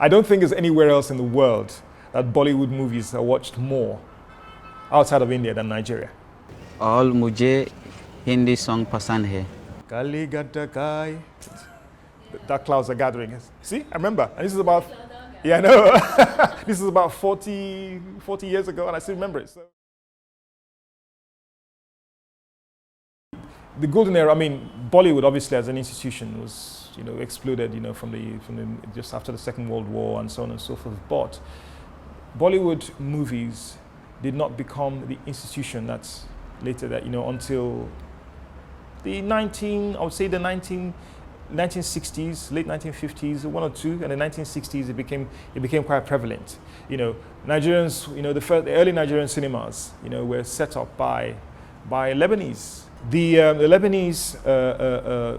I don't think there's anywhere else in the world that Bollywood movies are watched more outside of India than Nigeria. All mujhe Hindi song pasand hai. Kali Gata Kai. Dark clouds are gathering. See, I remember. And this is about, yeah, I know. This is about 40 years ago, and I still remember it. So. The golden era, I mean, Bollywood obviously as an institution was, exploded, from the just after the Second World War and so on and so forth. But Bollywood movies did not become the institution that's later that, until the 1960s, late 1950s, one or two, and the 1960s it became quite prevalent. Nigerians, the early Nigerian cinemas, were set up by Lebanese. The Lebanese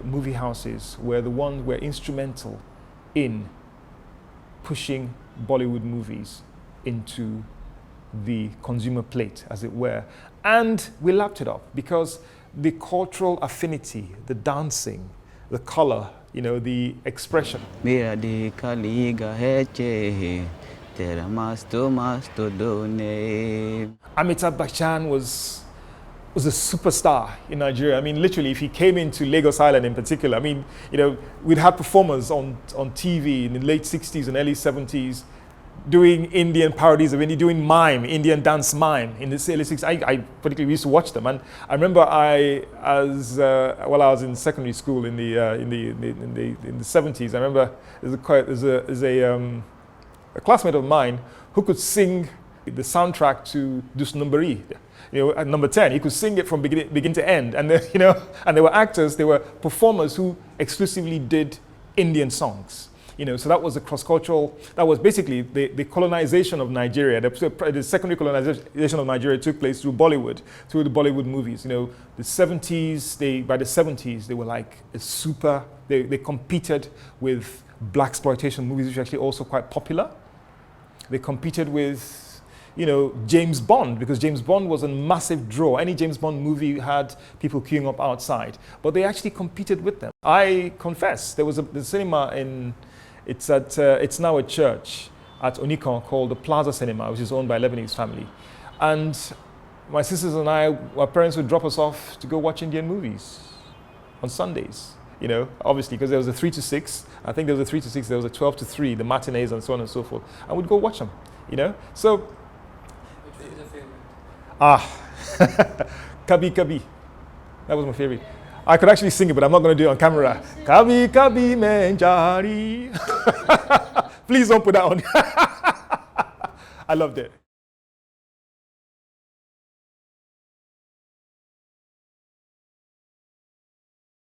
movie houses were instrumental in pushing Bollywood movies into the consumer plate, as it were. And we lapped it up because the cultural affinity, the dancing, the color, the expression. Amitabh Bachchan was a superstar in Nigeria. I mean, literally, if he came into Lagos Island in particular, I mean, we'd have performers on TV in the late 60s and early 70s doing Indian parodies of India, doing Indian dance mime in the early 60s. I particularly used to watch them. And I remember I was in secondary school in the 70s, I remember there's a classmate of mine who could sing the soundtrack to Dus Numberi. At number 10, he could sing it from begin to end. And and there were actors, there were performers who exclusively did Indian songs. So that was a cross-cultural, that was basically the colonization of Nigeria. The secondary colonization of Nigeria took place through Bollywood, through the Bollywood movies. By the 70s, they were like they competed with blaxploitation movies, which are actually also quite popular. They competed with James Bond, because James Bond was a massive draw. Any James Bond movie had people queuing up outside, but they actually competed with them. I confess, there was the cinema it's now a church at Onikon called the Plaza Cinema, which is owned by a Lebanese family. And my sisters and our parents would drop us off to go watch Indian movies on Sundays. Obviously, because there was a 3 to 6. I think there was a 3 to 6, there was a 12 to 3, the matinees and so on and so forth. And we'd go watch them, So, which was your favorite? Kabhi Kabhi. That was my favorite. I could actually sing it, but I'm not going to do it on camera. Kabhi Kabhi Main Jari. Please don't put that on. I loved it.